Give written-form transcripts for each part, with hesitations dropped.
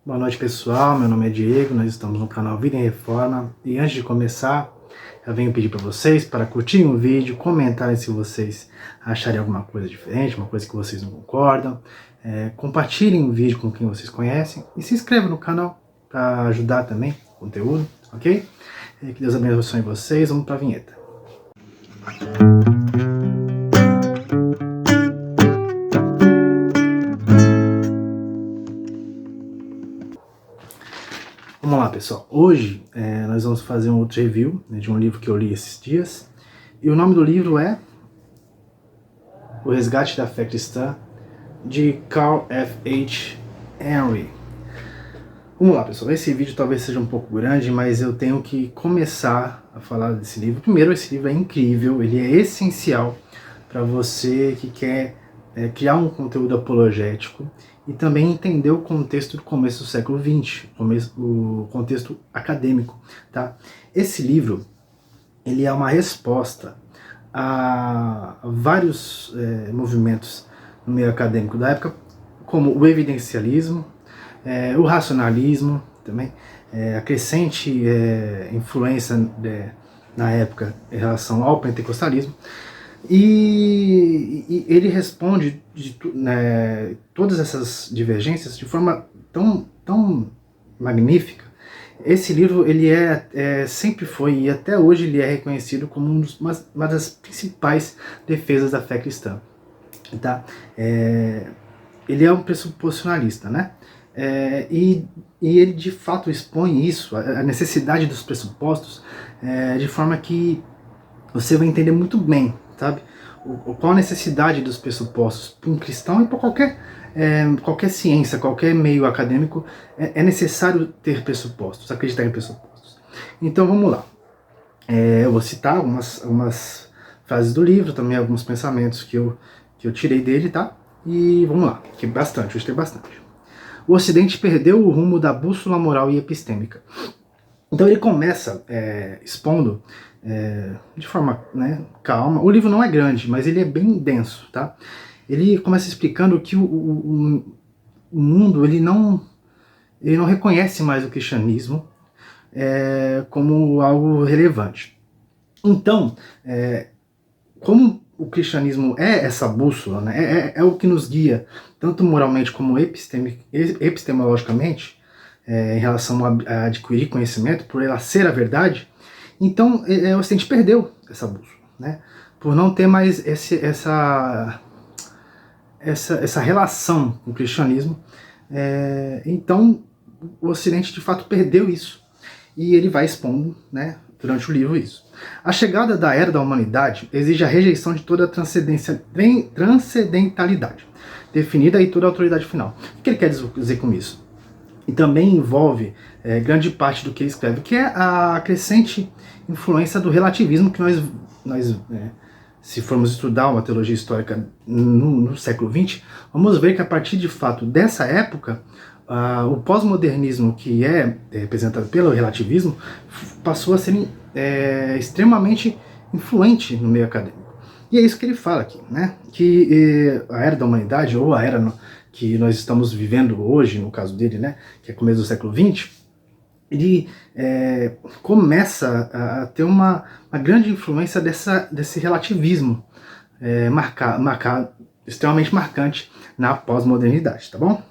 Boa noite, pessoal. Meu nome é Diego, nós estamos no canal Vida em Reforma. E antes de começar, eu venho pedir para vocês para curtirem o vídeo, comentarem se vocês acharem alguma coisa diferente, uma coisa que vocês não concordam. Compartilhem o vídeo com quem vocês conhecem e se inscrevam no canal para ajudar também o conteúdo, ok? Que Deus abençoe vocês. Vamos para a vinheta. Vamos lá, pessoal. Hoje nós vamos fazer um outro review, né, de um livro que eu li esses dias. E o nome do livro é O Resgate da Fé Cristã, de Carl F. H. Henry. Vamos lá, pessoal. Esse vídeo talvez seja um pouco grande, mas eu tenho que começar a falar desse livro. Primeiro, esse livro é incrível, ele é essencial para você que quer criar um conteúdo apologético e também entender o contexto do começo do século XX, o contexto acadêmico, tá? Esse livro, ele é uma resposta a vários movimentos no meio acadêmico da época, como o evidencialismo, o racionalismo também, a crescente influência na época em relação ao pentecostalismo, e ele responde todas essas divergências de forma tão magnífica. Esse livro ele sempre foi e até hoje ele é reconhecido como uma das principais defesas da fé cristã. Tá? Ele é um pressuposicionalista, né? E ele de fato expõe isso, a necessidade dos pressupostos, de forma que você vai entender muito bem, sabe? Qual a necessidade dos pressupostos para um cristão e para qualquer ciência, qualquer meio acadêmico. É necessário ter pressupostos, acreditar em pressupostos. Então vamos lá. Eu vou citar algumas frases do livro, também alguns pensamentos que eu tirei dele, tá? E vamos lá, que bastante, eu gostei bastante. O Ocidente perdeu o rumo da bússola moral e epistêmica. Então ele começa expondo de forma calma. O livro não é grande, mas ele é bem denso, tá? Ele começa explicando que o mundo ele não reconhece mais o cristianismo como algo relevante. Então, como o cristianismo é essa bússola, né, é o que nos guia, tanto moralmente como epistemologicamente, em relação a adquirir conhecimento, por ela ser a verdade, então o Ocidente perdeu essa bússola, né, por não ter mais essa relação com o cristianismo. Então o Ocidente de fato perdeu isso, e ele vai expondo, né, durante o livro isso. A chegada da era da humanidade exige a rejeição de toda a transcendentalidade definida e toda a autoridade final. O que ele quer dizer com isso? E também envolve grande parte do que ele escreve, que é a crescente influência do relativismo que nós se formos estudar uma teologia histórica no século XX, vamos ver que a partir de fato dessa época, o pós-modernismo, que é representado pelo relativismo, passou a ser extremamente influente no meio acadêmico. E é isso que ele fala aqui, né? Que a era da humanidade, ou a era que nós estamos vivendo hoje, no caso dele, né, que é começo do século XX, ele começa a ter uma grande influência desse relativismo extremamente marcante na pós-modernidade, tá bom?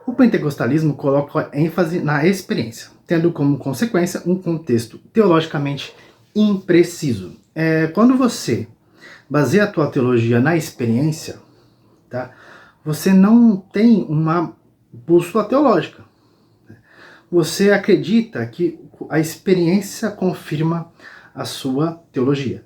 O pentecostalismo coloca ênfase na experiência, tendo como consequência um contexto teologicamente impreciso. Quando você baseia a tua teologia na experiência, tá, você não tem uma bússola teológica. Você acredita que a experiência confirma a sua teologia.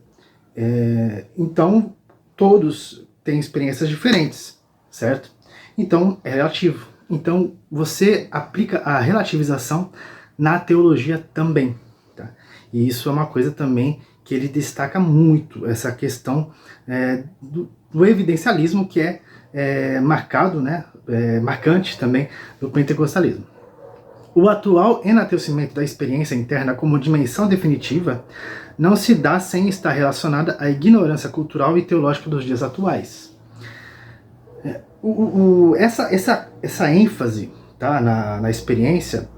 Então, todos têm experiências diferentes, certo? Então, é relativo. Então, você aplica a relativização na teologia também, tá? E isso é uma coisa também que ele destaca muito, essa questão do evidencialismo, que marcado, né, marcante também do pentecostalismo. O atual enaltecimento da experiência interna como dimensão definitiva não se dá sem estar relacionada à ignorância cultural e teológica dos dias atuais. Essa ênfase tá? Na experiência,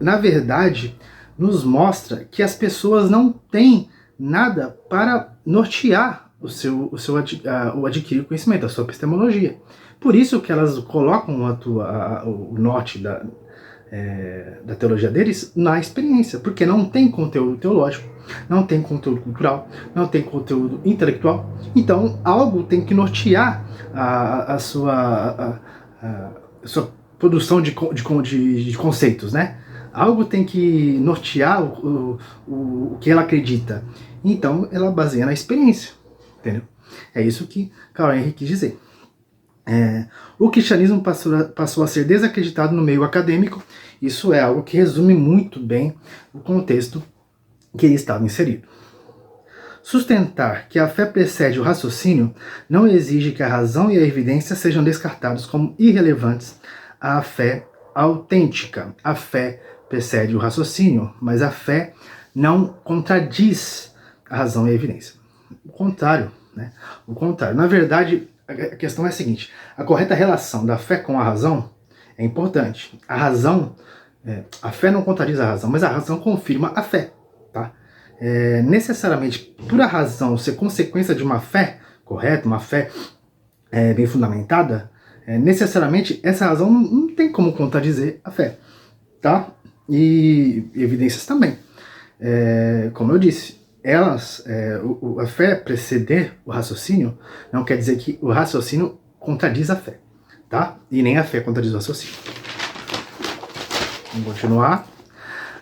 na verdade, nos mostra que as pessoas não têm nada para nortear o adquirir conhecimento, a sua epistemologia. Por isso que elas colocam o norte da teologia deles na experiência, porque não tem conteúdo teológico, não tem conteúdo cultural, não tem conteúdo intelectual. Então, algo tem que nortear a sua produção de conceitos, né? Algo tem que nortear o que ela acredita. Então, ela baseia na experiência, entendeu? É isso que Karl Henry quis dizer. O cristianismo passou a ser desacreditado no meio acadêmico. Isso é algo que resume muito bem o contexto que ele estava inserido. Sustentar que a fé precede o raciocínio não exige que a razão e a evidência sejam descartados como irrelevantes à fé autêntica. A fé precede o raciocínio, mas a fé não contradiz a razão e a evidência. O contrário, né? O contrário. Na verdade, a questão é a seguinte: a correta relação da fé com a razão é importante. A fé não contradiz a razão, mas a razão confirma a fé, tá? Necessariamente, por a razão ser consequência de uma fé correta, uma fé bem fundamentada, necessariamente essa razão não tem como contradizer a fé, tá? E evidências também. Como eu disse, a fé preceder o raciocínio não quer dizer que o raciocínio contradiz a fé, tá? E nem a fé contradiz o raciocínio. Vamos continuar.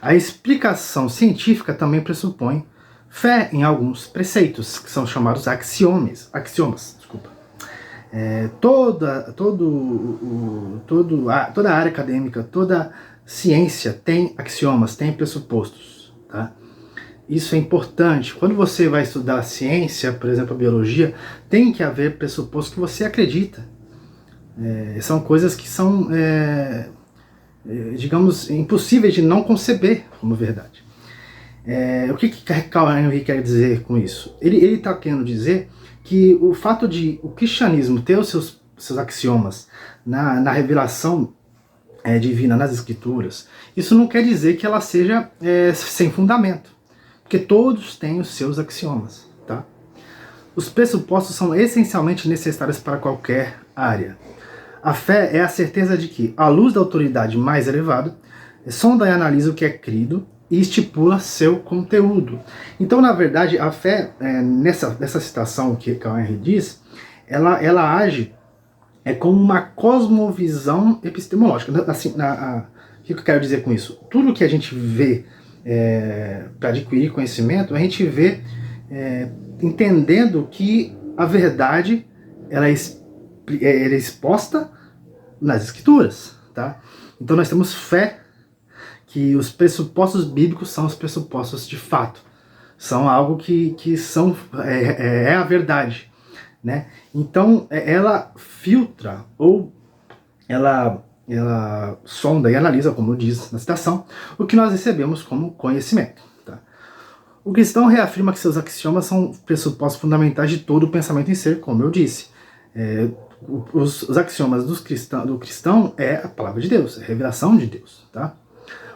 A explicação científica também pressupõe fé em alguns preceitos, que são chamados axiomas. Desculpa. Toda a área acadêmica, toda ciência tem axiomas, tem pressupostos, tá? Isso é importante. Quando você vai estudar ciência, por exemplo, a biologia, tem que haver pressupostos que você acredita. São coisas que são, digamos, impossíveis de não conceber como verdade. O que Karl Henry quer dizer com isso? Ele está querendo dizer que o fato de o cristianismo ter os seus axiomas na revelação divina, nas escrituras, isso não quer dizer que ela seja sem fundamento. Porque todos têm os seus axiomas, tá? Os pressupostos são essencialmente necessários para qualquer área. A fé é a certeza de que, à luz da autoridade mais elevada, sonda e analisa o que é crido e estipula seu conteúdo. Então, na verdade, a fé, nessa citação que Karl Henry diz, ela age como uma cosmovisão epistemológica. Assim, o que eu quero dizer com isso? Tudo que a gente vê para adquirir conhecimento, a gente vê entendendo que a verdade ela é exposta nas escrituras, tá? Então nós temos fé que os pressupostos bíblicos são os pressupostos de fato, são algo que são a verdade, né? Então ela filtra ou ela sonda e analisa, como diz na citação, o que nós recebemos como conhecimento. Tá? O cristão reafirma que seus axiomas são pressupostos fundamentais de todo o pensamento em ser, como eu disse. Os axiomas do cristão é a palavra de Deus, é a revelação de Deus. Tá?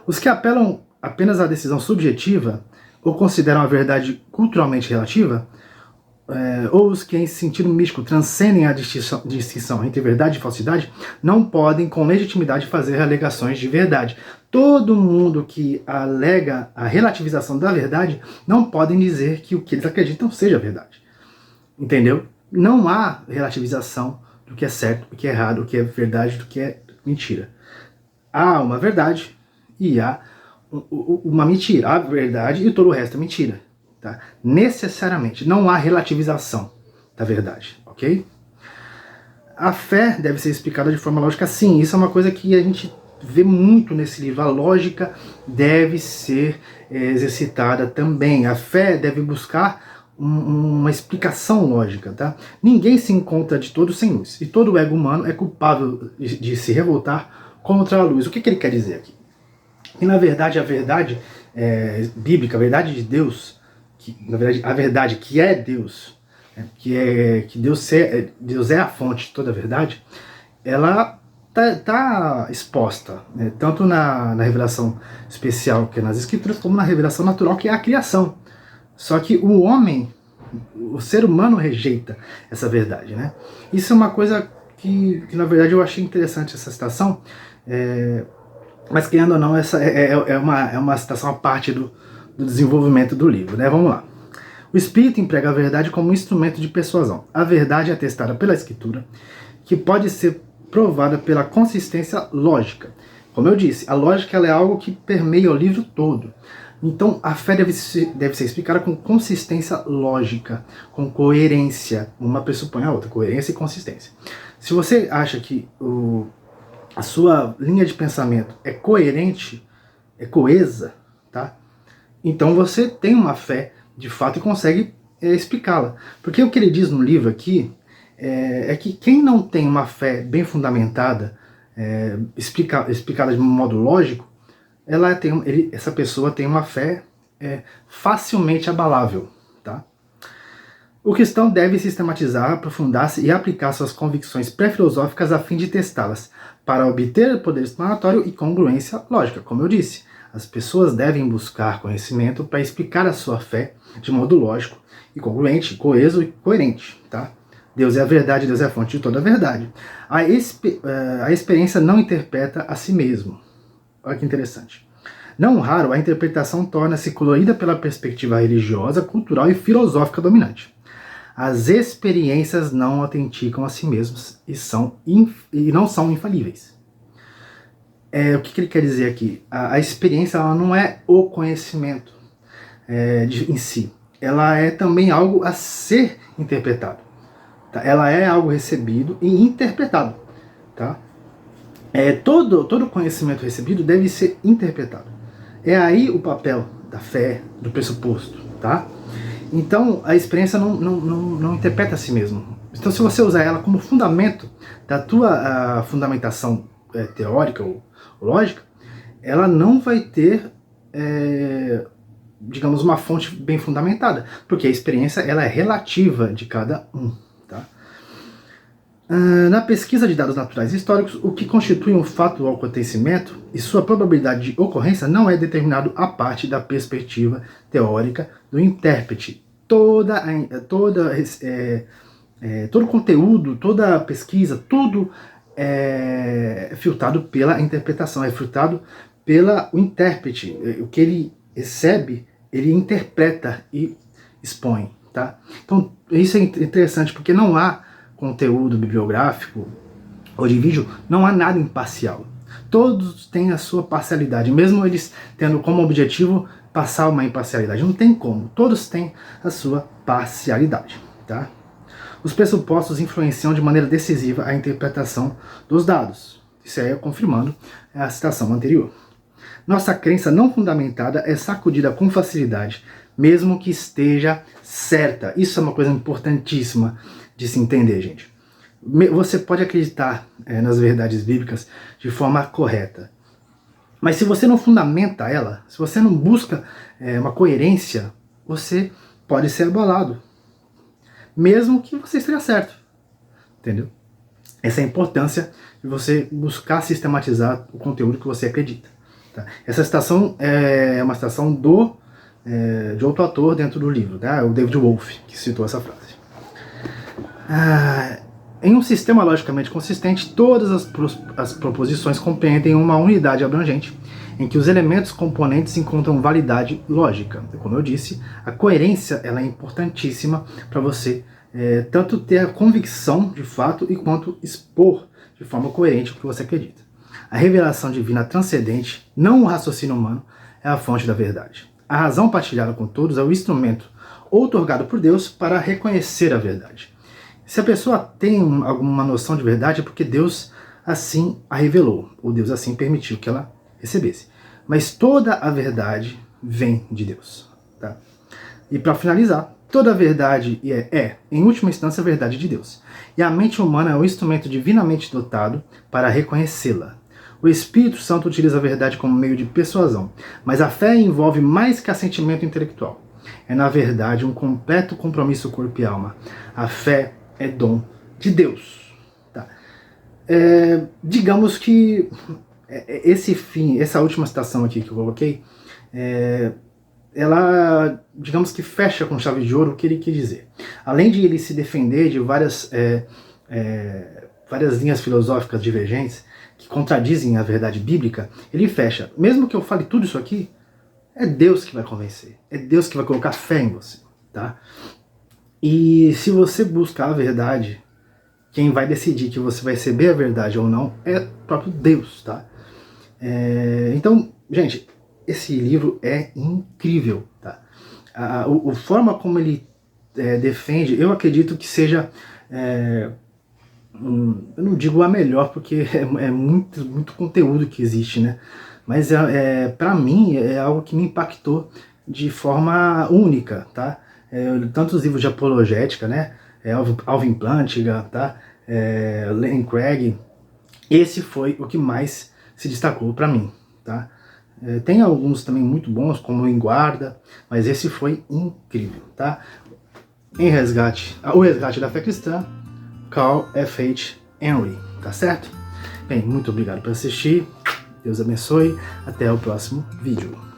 Os que apelam apenas à decisão subjetiva ou consideram a verdade culturalmente relativa, ou os que em sentido místico transcendem a distinção entre verdade e falsidade, não podem com legitimidade fazer alegações de verdade. Todo mundo que alega a relativização da verdade não podem dizer que o que eles acreditam seja verdade. Entendeu? Não há relativização do que é certo, do que é errado, do que é verdade, do que é mentira. Há uma verdade e há uma mentira. Há verdade e todo o resto é mentira. Tá? Necessariamente, não há relativização da verdade, ok? A fé deve ser explicada de forma lógica, sim. Isso é uma coisa que a gente vê muito nesse livro. A lógica deve ser exercitada também. A fé deve buscar uma explicação lógica, tá? Ninguém se encontra de todo sem luz, e todo o ego humano é culpável de se revoltar contra a luz. O que ele quer dizer aqui? E na verdade, a verdade bíblica, a verdade de Deus, na verdade, a verdade que é Deus, que Deus é a fonte de toda a verdade, ela tá exposta, né? Tanto na revelação especial, que é nas escrituras, como na revelação natural, que é a criação. Só que o homem, o ser humano, rejeita essa verdade, né? Isso é uma coisa que na verdade eu achei interessante, essa citação, mas querendo ou não, essa é uma citação à parte do desenvolvimento do livro, né? Vamos lá. O Espírito emprega a verdade como instrumento de persuasão. A verdade é atestada pela Escritura, que pode ser provada pela consistência lógica. Como eu disse, a lógica ela é algo que permeia o livro todo. Então, a fé deve ser explicada com consistência lógica, com coerência. Uma pressupõe a outra, coerência e consistência. Se você acha que a sua linha de pensamento é coerente, é coesa, tá? Então você tem uma fé de fato e consegue explicá-la. Porque o que ele diz no livro aqui é que quem não tem uma fé bem fundamentada, explicada de um modo lógico, essa pessoa tem uma fé facilmente abalável. Tá? O cristão deve sistematizar, aprofundar-se e aplicar suas convicções pré-filosóficas a fim de testá-las, para obter poder explanatório e congruência lógica. Como eu disse, as pessoas devem buscar conhecimento para explicar a sua fé de modo lógico e congruente, coeso e coerente. Tá? Deus é a verdade, Deus é a fonte de toda a verdade. A experiência não interpreta a si mesmo. Olha que interessante. Não raro, a interpretação torna-se colorida pela perspectiva religiosa, cultural e filosófica dominante. As experiências não autenticam a si mesmas e não são infalíveis. O que ele quer dizer aqui? A experiência ela não é o conhecimento em si. Ela é também algo a ser interpretado. Tá? Ela é algo recebido e interpretado. Tá? Todo conhecimento recebido deve ser interpretado. É aí o papel da fé, do pressuposto. Tá? Então, a experiência não interpreta a si mesmo. Então, se você usar ela como fundamento da tua fundamentação teórica ou lógica, ela não vai ter, digamos, uma fonte bem fundamentada, porque a experiência ela é relativa de cada um. Tá? Na pesquisa de dados naturais e históricos, o que constitui um fato ou acontecimento e sua probabilidade de ocorrência não é determinado a parte da perspectiva teórica do intérprete. Todo conteúdo, toda pesquisa, tudo é filtrado pela interpretação, é filtrado pelo intérprete. O que ele recebe, ele interpreta e expõe. Tá? Então, isso é interessante, porque não há conteúdo bibliográfico ou de vídeo, não há nada imparcial. Todos têm a sua parcialidade, mesmo eles tendo como objetivo passar uma imparcialidade. Não tem como, todos têm a sua parcialidade. Tá? Os pressupostos influenciam de maneira decisiva a interpretação dos dados. Isso aí é confirmando a citação anterior. Nossa crença não fundamentada é sacudida com facilidade, mesmo que esteja certa. Isso é uma coisa importantíssima de se entender, gente. Você pode acreditar nas verdades bíblicas de forma correta, mas se você não fundamenta ela, se você não busca uma coerência, você pode ser abalado, mesmo que você esteja certo. Entendeu? Essa é a importância de você buscar sistematizar o conteúdo que você acredita. Tá? Essa citação é uma citação de outro autor dentro do livro, tá? O David Wolff, que citou essa frase. Em um sistema logicamente consistente, todas as proposições compreendem uma unidade abrangente, em que os elementos componentes encontram validade lógica. Como eu disse, a coerência ela é importantíssima para você tanto ter a convicção de fato e quanto expor de forma coerente o que você acredita. A revelação divina transcendente, não o raciocínio humano, é a fonte da verdade. A razão partilhada com todos é o instrumento outorgado por Deus para reconhecer a verdade. Se a pessoa tem alguma noção de verdade, é porque Deus assim a revelou, ou Deus assim permitiu que ela recebesse. Mas toda a verdade vem de Deus. Tá? E para finalizar, toda a verdade em última instância, a verdade de Deus. E a mente humana é um instrumento divinamente dotado para reconhecê-la. O Espírito Santo utiliza a verdade como meio de persuasão, mas a fé envolve mais que assentimento intelectual. É, na verdade, um completo compromisso corpo e alma. A fé é dom de Deus. Tá? digamos que essa última citação aqui que eu coloquei, ela, digamos que fecha com chave de ouro o que ele quer dizer. Além de ele se defender de várias linhas filosóficas divergentes que contradizem a verdade bíblica, ele fecha. Mesmo que eu fale tudo isso aqui, é Deus que vai convencer. É Deus que vai colocar fé em você, tá? E se você buscar a verdade, quem vai decidir que você vai receber a verdade ou não é o próprio Deus, tá? Então, gente, esse livro é incrível, tá? A forma como ele defende, eu acredito que seja, eu não digo a melhor, porque é muito conteúdo que existe, né? Mas para mim é algo que me impactou de forma única, tá? Tantos livros de apologética, né? Alvin Plantinga, tá? Len Craig. Esse foi o que mais se destacou para mim, tá? Tem alguns também muito bons, como Em Guarda, mas esse foi incrível, tá? O Resgate da Fé Cristã, Carl F. H. Henry, tá certo? Bem, muito obrigado por assistir, Deus abençoe, até o próximo vídeo.